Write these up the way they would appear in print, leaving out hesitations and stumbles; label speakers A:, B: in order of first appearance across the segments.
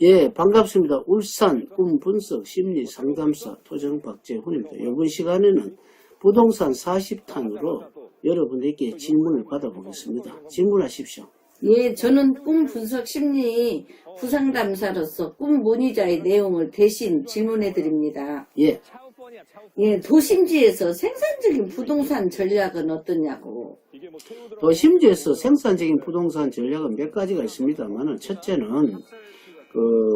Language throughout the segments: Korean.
A: 예, 반갑습니다. 울산 꿈분석 심리상담사 토정박재훈입니다. 이번 시간에는 부동산 40탄으로 여러분에게 질문을 받아보겠습니다. 질문하십시오.
B: 예, 저는 꿈 분석 심리 부상담사로서 꿈 문의자의 내용을 대신 질문해 드립니다.
A: 예,
B: 예, 도심지에서 생산적인 부동산 전략은 어떠냐고.
A: 도심지에서 생산적인 부동산 전략은 몇 가지가 있습니다만, 첫째는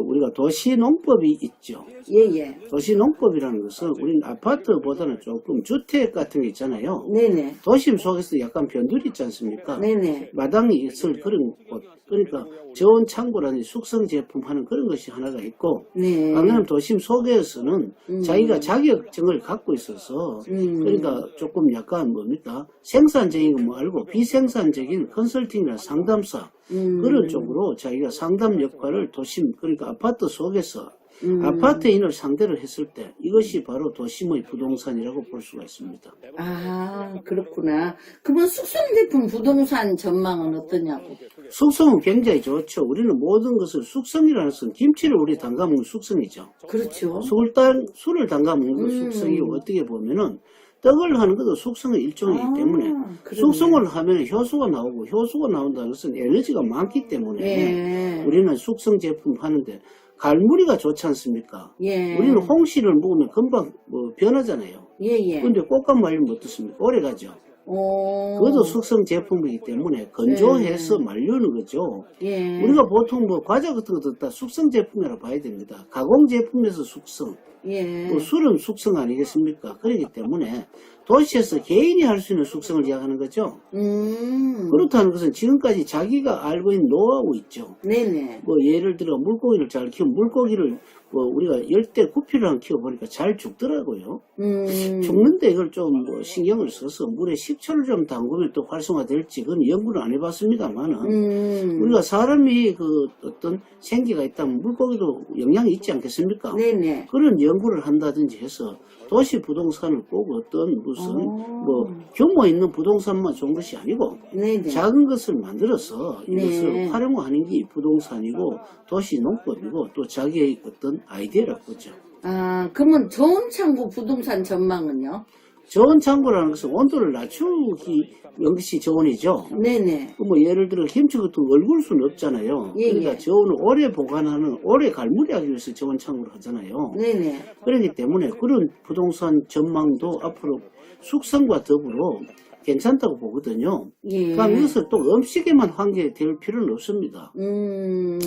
A: 우리가 도시농법이 있죠.
B: 예.
A: 도시농법이라는 것은 우리는 아파트보다는 조금 주택 같은 게 있잖아요.
B: 네네.
A: 도심 속에서 약간 변두리 있지 않습니까?
B: 네네.
A: 마당이 있을 그런 곳, 그러니까 저온 창고라든지 숙성 제품 하는 그런 것이 하나가 있고,
B: 네.
A: 안 그러면 도심 속에서는 자기가 자격증을 갖고 있어서, 그러니까 조금 약간 뭡니까? 생산적인 거 말고 비생산적인 컨설팅이나 상담사, 그런 쪽으로 자기가 상담 역할을 도심, 그러니까 아파트 속에서 아파트인을 상대로 했을 때 이것이 바로 도심의 부동산이라고 볼 수가 있습니다.
B: 아, 그렇구나. 그러면 숙성제품 부동산 전망은 어떠냐고.
A: 숙성은 굉장히 좋죠. 우리는 모든 것을 숙성이라는 것은 김치를 우리 담가 먹는 숙성이죠.
B: 그렇죠.
A: 술을 담가 먹는 건 숙성이고, 어떻게 보면은 떡을 하는 것도 숙성의 일종이기 때문에
B: 그러네.
A: 숙성을 하면 효소가 나오고, 효소가 나온다는 것은 에너지가 많기 때문에
B: 예.
A: 우리는 숙성 제품 하는데 갈무리가 좋지 않습니까?
B: 예.
A: 우리는 홍시를 먹으면 금방 변하잖아요.
B: 예.
A: 근데 꽃감 말리면 어떻습니까? 오래 가죠. 그것도 숙성 제품이기 때문에 건조해서 말리는 거죠.
B: 예.
A: 우리가 보통 과자 같은 것도 다 숙성 제품이라고 봐야 됩니다. 가공 제품에서 숙성,
B: 예.
A: 술은 숙성 아니겠습니까? 그렇기 때문에 도시에서 개인이 할 수 있는 숙성을 이야기하는 거죠. 그렇다는 것은 지금까지 자기가 알고 있는 노하우 있죠.
B: 네네.
A: 예를 들어 물고기를 잘 키우면 물고기를 우리가 열대 구피를 키워보니까 잘 죽더라고요. 죽는데 이걸 좀 신경을 써서 물에 식초를 좀 담그면 또 활성화될지 그건 연구를 안 해봤습니다만은 우리가 사람이 어떤 생기가 있다면 물고기도 영향이 있지 않겠습니까?
B: 네네.
A: 그런 연구를 한다든지 해서 도시 부동산을 꼭 어떤 무슨 규모 있는 부동산만 좋은 것이 아니고
B: 네네.
A: 작은 것을 만들어서 이것을
B: 네.
A: 활용하는 게 부동산이고 도시 농법이고 또 자기의 어떤 아이디어라고 보죠.
B: 아, 그러면 좋은 창고 부동산 전망은요?
A: 저온 창고라는 것은 온도를 낮추기 것이 저온이죠.
B: 네네.
A: 예를 들어 김치 같은 거 얼굴 수는 없잖아요.
B: 예,
A: 그러니까
B: 예.
A: 저온을 오래 보관하는, 오래 갈무리하기 위해서 저온 창고를 하잖아요.
B: 네네.
A: 그렇기 때문에 그런 부동산 전망도 앞으로 숙성과 더불어 괜찮다고 보거든요.
B: 예.
A: 그럼 이것을 또 음식에만 한계될 필요는 없습니다.
B: 음.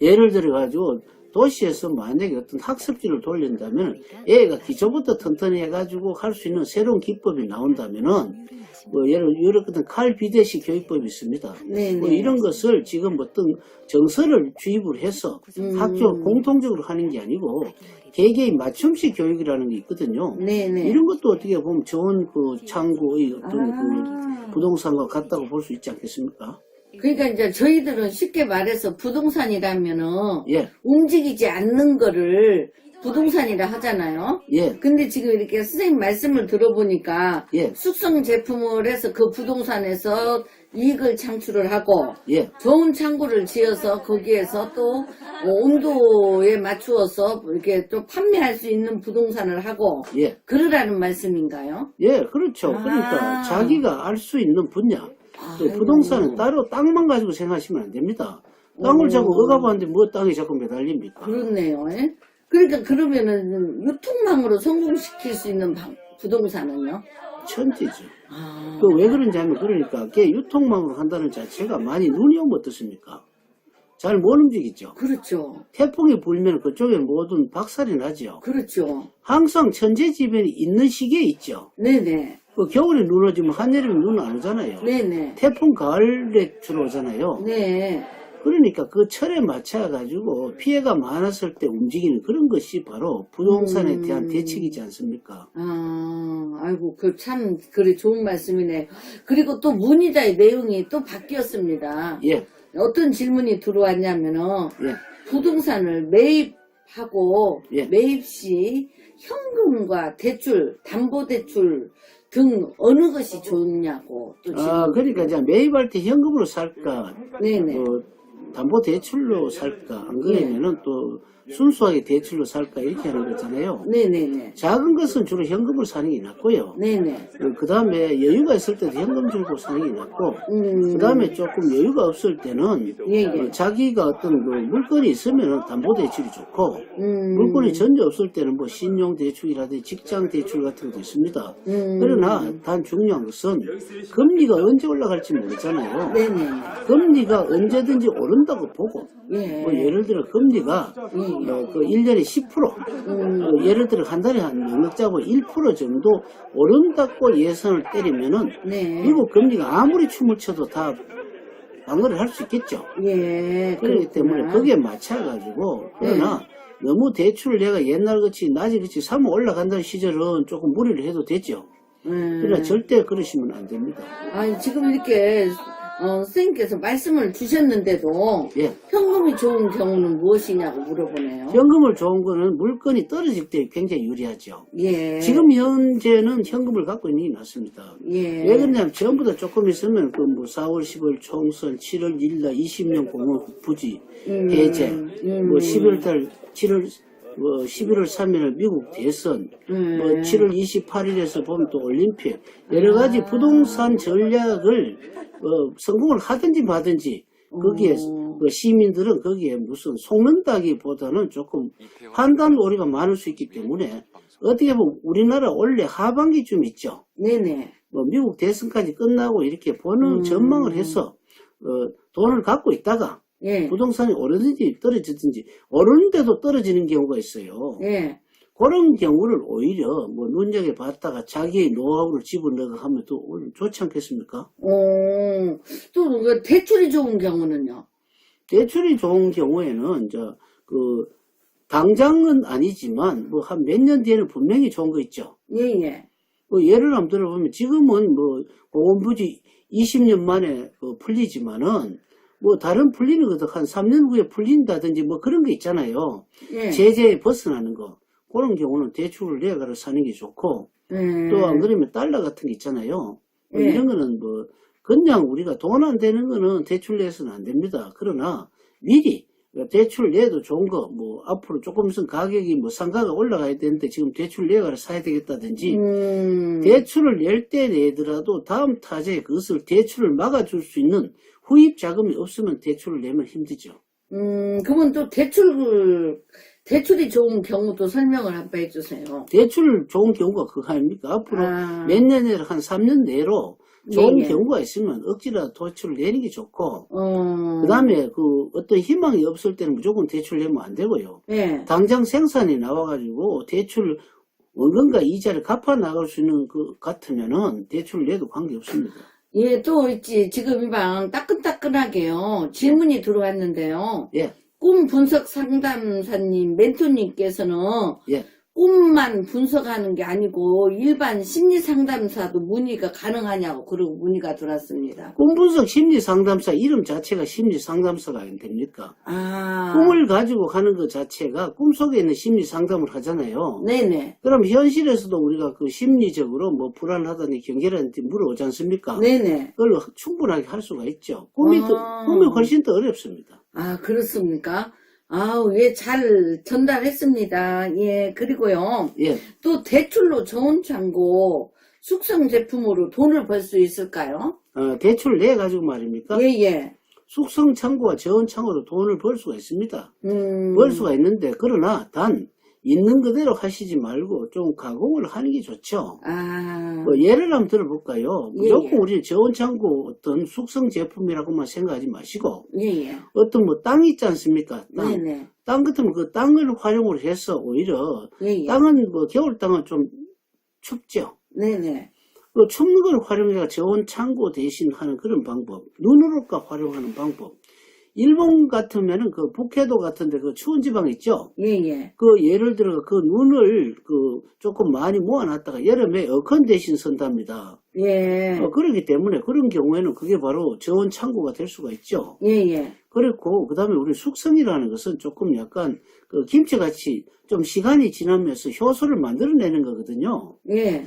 A: 예를 들어가지고 도시에서 만약에 어떤 학습지를 돌린다면 애가 기초부터 튼튼히 해가지고 할 수 있는 새로운 기법이 나온다면은 예를 들어 칼 비대식 교육법이 있습니다.
B: 네네.
A: 이런 것을 지금 어떤 정서를 주입을 해서 학교 공통적으로 하는 게 아니고 개개인 맞춤식 교육이라는 게 있거든요.
B: 네네.
A: 이런 것도 어떻게 보면 좋은 창구의 어떤 부동산과 같다고 볼 수 있지 않겠습니까?
B: 그러니까 이제 저희들은 쉽게 말해서 부동산이라면은
A: 예.
B: 움직이지 않는 거를 부동산이라 하잖아요.
A: 예.
B: 근데 지금 이렇게 선생님 말씀을 들어보니까
A: 예.
B: 숙성 제품을 해서 그 부동산에서 이익을 창출을 하고
A: 예.
B: 좋은 창고를 지어서 거기에서 또 온도에 맞추어서 이렇게 또 판매할 수 있는 부동산을 하고
A: 예.
B: 그러라는 말씀인가요?
A: 예, 그렇죠. 그러니까 자기가 알 수 있는 분야. 또 부동산은 따로 땅만 가지고 생각하시면 안 됩니다. 땅을 자꾸 억압하는데 땅이 자꾸 매달립니까?
B: 그렇네요. 예? 그러니까 그러면은 유통망으로 성공시킬 수 있는 부동산은요?
A: 천지죠.
B: 아,
A: 왜 그런지 하면 그러니까 걔 유통망으로 한다는 자체가 많이 눈이 오면 어떻습니까? 잘 못 움직이죠.
B: 그렇죠.
A: 태풍이 불면 그쪽에 모든 박살이 나죠.
B: 그렇죠.
A: 항상 천재지변이 있는 시기에 있죠.
B: 네네.
A: 겨울에 눈 오지만 한여름에 눈 안 오잖아요.
B: 네네.
A: 태풍 가을에 주로 오잖아요.
B: 네.
A: 그러니까 그 철에 맞춰가지고 피해가 많았을 때 움직이는 그런 것이 바로 부동산에 대한 대책이지 않습니까?
B: 아이고, 그래, 좋은 말씀이네. 그리고 또 문의자의 내용이 또 바뀌었습니다.
A: 예,
B: 어떤 질문이 들어왔냐면은,
A: 예.
B: 부동산을 매입하고,
A: 예.
B: 매입 시 현금과 대출, 담보대출 등 어느 것이 좋냐고 또 질문.
A: 그러니까 이제 매입할 때 현금으로 살까,
B: 네네.
A: 담보대출로 살까 안 그러면은 또 순수하게 대출로 살까 이렇게 하는 거잖아요.
B: 네네네.
A: 작은 것은 주로 현금을 사는 게 낫고요.
B: 네네.
A: 그 다음에 여유가 있을 때도 현금 들고 사는 게 낫고, 그 다음에 조금 여유가 없을 때는
B: 예, 예.
A: 자기가 어떤 뭐 물건이 있으면 담보대출이 좋고, 물건이 전혀 없을 때는 뭐 신용대출이라든지 직장대출 같은 것도 있습니다. 그러나 단 중요한 것은 금리가 언제 올라갈지 모르잖아요.
B: 네네.
A: 금리가 언제든지 오른다고 보고,
B: 예.
A: 뭐 예를 들어 금리가 그 1년에 10%, 예를 들어 한 달에 한 넉넉 잡고 1% 정도 오른다고 예상을 때리면은
B: 네.
A: 미국 금리가 아무리 춤을 춰도 다 방어를 할 수 있겠죠.
B: 예.
A: 그렇기 때문에 거기에 맞춰가지고 그러나 너무 대출을 내가 옛날같이 낮이같이 사면 올라간다는 시절은 조금 무리를 해도 되죠. 그러나 절대 그러시면 안 됩니다.
B: 아니, 지금 이렇게, 선생님께서 말씀을 주셨는데도,
A: 예.
B: 현금이 좋은 경우는 무엇이냐고 물어보네요.
A: 현금을 좋은 거는 물건이 떨어질 때 굉장히 유리하죠.
B: 예.
A: 지금 현재는 현금을 갖고 있는 게 낫습니다.
B: 예.
A: 왜 그러냐면 전부 다 조금 있으면 그 뭐 4월 10월 총선, 7월 1일 20년 공원 부지 해제, 뭐 11월 3일 미국 대선, 뭐 7월 28일에서 보면 또 올림픽, 여러 가지 부동산 전략을 성공을 하든지 마든지 거기에 시민들은 거기에 무슨 속는다기보다는 조금 판단 오류가 많을 수 있기 때문에 어떻게 보면 우리나라 원래 하반기쯤 있죠.
B: 네네.
A: 뭐 미국 대선까지 끝나고 이렇게 보는 전망을 해서 돈을 갖고 있다가
B: 예.
A: 부동산이 오르든지 떨어지든지 오르는데도 떨어지는 경우가 있어요.
B: 예.
A: 그런 경우를 오히려 뭐 눈여겨 봤다가 자기의 노하우를 집어넣어 하면 또 오히려 좋지 않겠습니까?
B: 또 그 대출이 좋은 경우는요?
A: 대출이 좋은 경우에는 당장은 아니지만 뭐 한 몇 년 뒤에는 분명히 좋은 거 있죠.
B: 예예.
A: 뭐 예를 한번 들어보면 지금은 뭐 공원부지 20년 만에 풀리지만은 뭐 다른 풀리는 것도 한 3년 후에 풀린다든지 뭐 그런 거 있잖아요.
B: 예.
A: 제재에 벗어나는 거. 그런 경우는 대출을 내가서 사는 게 좋고 또 안 그러면 달러 같은 게 있잖아요. 뭐 이런 거는 뭐 그냥 우리가 돈 안 되는 거는 대출 내서는 안 됩니다. 그러나 미리 대출 내도 좋은 거 뭐 앞으로 조금 있으면 가격이 뭐 상가가 올라가야 되는데 지금 대출 내가서 사야 되겠다든지 대출을 낼 때 내더라도 다음 타자에 그것을 대출을 막아줄 수 있는 후입 자금이 없으면 대출을 내면 힘들죠.
B: 그러면 또 대출이 좋은 경우도 설명을 한번 해주세요.
A: 대출 좋은 경우가 그거 아닙니까? 앞으로 몇 년 내로 한 3년 내로 좋은
B: 예, 예.
A: 경우가 있으면 억지라도 대출을 내는 게 좋고 그 다음에 어떤 희망이 없을 때는 무조건 대출 내면 안 되고요.
B: 예.
A: 당장 생산이 나와가지고 대출 원금과 이자를 갚아 나갈 수 있는 것 같으면은 대출을 내도 관계없습니다.
B: 예, 또 있지. 지금 이방 따끈따끈하게요. 질문이 들어왔는데요.
A: 예.
B: 꿈 분석 상담사님, 멘토님께서는
A: 예.
B: 꿈만 분석하는 게 아니고 일반 심리 상담사도 문의가 가능하냐고 그러고 문의가 들어왔습니다.
A: 꿈 분석 심리 상담사 이름 자체가 심리 상담사가 안 됩니까?
B: 아.
A: 꿈을 가지고 가는 것 자체가 꿈속에 있는 심리 상담을 하잖아요.
B: 네네.
A: 그럼 현실에서도 우리가 그 심리적으로 뭐 불안하다니 경계라든지 물어오지 않습니까?
B: 네네.
A: 그걸 충분하게 할 수가 있죠. 꿈이 훨씬 더 어렵습니다.
B: 아, 그렇습니까? 아우, 예, 잘 전달했습니다. 예, 그리고요.
A: 예.
B: 또 대출로 저온 창고 숙성 제품으로 돈을 벌 수 있을까요?
A: 대출 내 가지고 말입니까?
B: 예, 예.
A: 숙성 창고와 저온 창고로 돈을 벌 수가 있습니다. 벌 수가 있는데 그러나 단 있는 그대로 하시지 말고 좀 가공을 하는 게 좋죠.
B: 아.
A: 뭐 예를 한번 들어볼까요?
B: 예,
A: 무조건
B: 예.
A: 우리 저온 창고 어떤 숙성 제품이라고만 생각하지 마시고
B: 예, 예.
A: 어떤 뭐 땅 있지 않습니까? 땅.
B: 네네.
A: 땅 같으면 그 땅을 활용을 해서 오히려
B: 예, 예.
A: 땅은 뭐 겨울 땅은 좀 춥죠.
B: 네네.
A: 그 춥는 걸 활용해서 저온 창고 대신 하는 그런 방법, 눈으로가 활용하는 방법. 일본 같으면은 그 북해도 같은데 그 추운 지방 있죠?
B: 예, 예.
A: 그 예를 들어 그 눈을 조금 많이 모아놨다가 여름에 에어컨 대신 쓴답니다.
B: 예.
A: 그렇기 때문에 그런 경우에는 그게 바로 저온 창고가 될 수가 있죠.
B: 예, 예.
A: 그렇고 그 다음에 우리 숙성이라는 것은 조금 약간 그 김치같이 좀 시간이 지나면서 효소를 만들어내는 거거든요.
B: 예.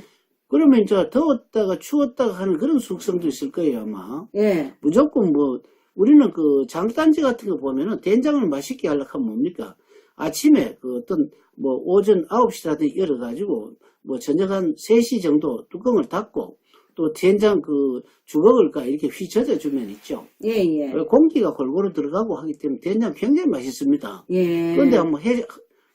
A: 그러면 이제 더웠다가 추웠다가 하는 그런 숙성도 있을 거예요, 아마.
B: 예.
A: 무조건 뭐 우리는 그 장단지 같은 거 보면은 된장을 맛있게 하려고 하면 뭡니까? 아침에 그 어떤 뭐 오전 9시라든지 열어가지고 뭐 저녁 한 3시 정도 뚜껑을 닫고 또 된장 그 주걱을 이렇게 휘저어 주면 있죠.
B: 예, 예.
A: 공기가 골고루 들어가고 하기 때문에 된장 굉장히 맛있습니다.
B: 예.
A: 그런데 한번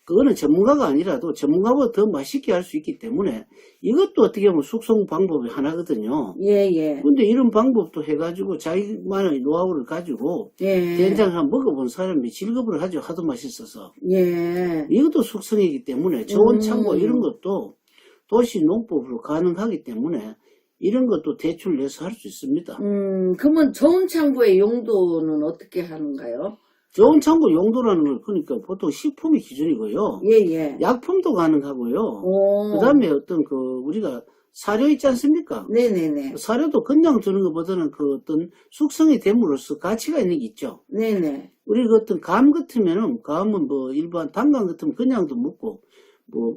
A: 그거는 전문가가 아니라도 전문가보다 더 맛있게 할 수 있기 때문에 이것도 어떻게 보면 숙성 방법이 하나거든요.
B: 예, 예.
A: 근데 이런 방법도 해가지고 자기만의 노하우를 가지고
B: 예.
A: 된장을 한번 먹어본 사람이 즐겁을 하죠. 하도 맛있어서.
B: 예.
A: 이것도 숙성이기 때문에 저온 창고 이런 것도 도시 농법으로 가능하기 때문에 이런 것도 대출 내서 할 수 있습니다.
B: 그러면 저온 창고의 용도는 어떻게 하는가요?
A: 저온 창고 용도라는 걸 그러니까 보통 식품이 기준이고요.
B: 예, 예.
A: 약품도 가능하고요.
B: 오.
A: 그다음에 어떤 그 우리가 사료 있지 않습니까?
B: 네네네.
A: 사료도 그냥 주는 것보다는 그 어떤 숙성이 됨으로써 가치가 있는 게 있죠.
B: 네네.
A: 우리 그 어떤 감 같으면은 감은 뭐 일반 단감 같으면 그냥도 먹고 뭐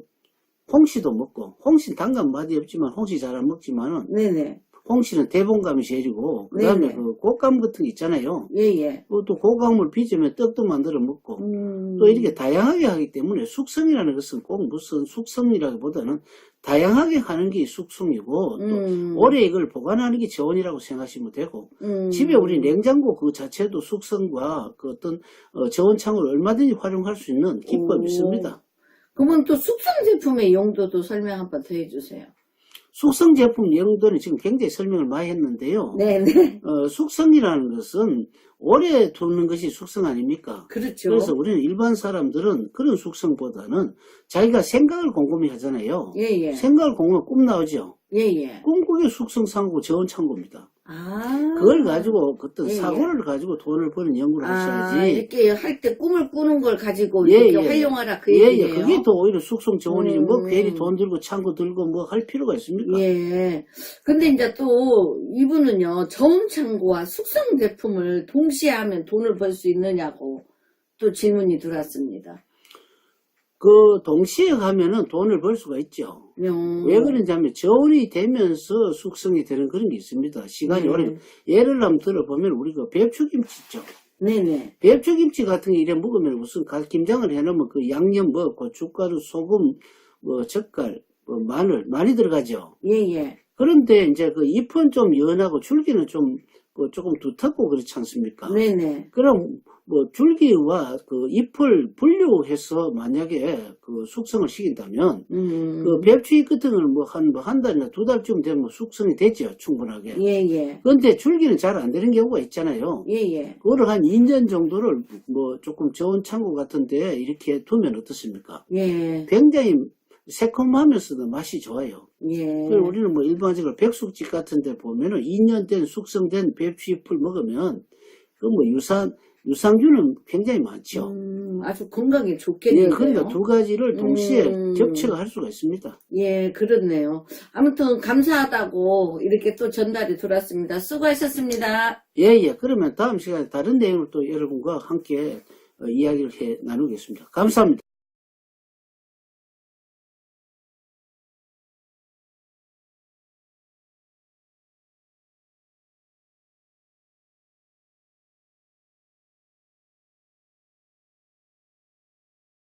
A: 홍시도 먹고 홍시는 단감 맛이 없지만 홍시 잘 안 먹지만은
B: 네네.
A: 홍시는 대봉감이 제일이고 그다음에
B: 네네.
A: 그 곶감 같은 게 있잖아요.
B: 예예.
A: 또 곶감을 빚으면 떡도 만들어 먹고 또 이렇게 다양하게 하기 때문에 숙성이라는 것은 꼭 무슨 숙성이라기보다는 다양하게 하는 게 숙성이고 또 오래 이걸 보관하는 게 저온이라고 생각하시면 되고 집에 우리 냉장고 그 자체도 숙성과 그 어떤 저온창을 얼마든지 활용할 수 있는 기법이 있습니다.
B: 그러면 또 숙성 제품의 용도도 설명 한번 더 해주세요.
A: 숙성 제품 용도는 지금 굉장히 설명을 많이 했는데요.
B: 네네.
A: 숙성이라는 것은 오래 두는 것이 숙성 아닙니까?
B: 그렇죠.
A: 그래서 우리는 일반 사람들은 그런 숙성보다는 자기가 생각을 곰곰이 하잖아요.
B: 예예.
A: 생각을 곰곰이 꿈 나오죠.
B: 예예.
A: 꿈 그게 숙성창고 저온창고입니다.
B: 아.
A: 그걸 가지고 어떤
B: 예, 예.
A: 사고를 가지고 돈을 버는 연구를
B: 아,
A: 하셔야지.
B: 이렇게 할 때 꿈을 꾸는 걸 가지고
A: 예,
B: 이렇게
A: 예.
B: 활용하라 그
A: 예,
B: 얘기네요.
A: 예. 그게 더 오히려 숙성 저온이지 뭐
B: 음.
A: 괜히 돈 들고 창고 들고 뭐 할 필요가 있습니까?
B: 예. 근데 이제 또 이분은요, 저온 창고와 숙성 제품을 동시에 하면 돈을 벌 수 있느냐고 또 질문이 들어왔습니다.
A: 그 동시에 하면은 돈을 벌 수가 있죠. 왜 그런지 하면 저온이 되면서 숙성이 되는 그런 게 있습니다. 시간이 오래. 예를 한번 들어보면 우리가 배추김치 있죠.
B: 네네.
A: 배추김치 같은 게 이래 먹으면 무슨 김장을 해놓으면 그 양념 뭐 고춧가루, 소금, 뭐 젓갈, 뭐 마늘 많이 들어가죠.
B: 예예.
A: 그런데 이제 그 잎은 좀 연하고 줄기는 좀 조금 두텁고 그렇지 않습니까?
B: 네네.
A: 그럼 뭐 줄기와 그 잎을 분류해서 만약에 그 숙성을 시킨다면 그 배추잎 같은 거는 뭐 한 달이나 2달쯤 되면 숙성이 되죠, 충분하게.
B: 예예.
A: 그런데 줄기는 잘 안 되는 경우가 있잖아요.
B: 예예.
A: 그거를 한 2년 정도를 뭐 조금 저온 창고 같은데 이렇게 두면 어떻습니까?
B: 예.
A: 굉장히 새콤하면서도 맛이 좋아요.
B: 예.
A: 그래서 우리는 뭐 일반적으로 백숙집 같은 데 보면은 2년 된 숙성된 배추잎을 먹으면 그 뭐 유산균은 굉장히 많죠.
B: 아주 건강에 좋겠네요.
A: 예, 그러니까 두 가지를 동시에 겹쳐가 할 수가 있습니다.
B: 예, 그렇네요. 아무튼 감사하다고 이렇게 또 전달이 들어왔습니다. 수고하셨습니다.
A: 예, 예. 그러면 다음 시간에 다른 내용을 또 여러분과 함께 이야기를 나누겠습니다. 감사합니다.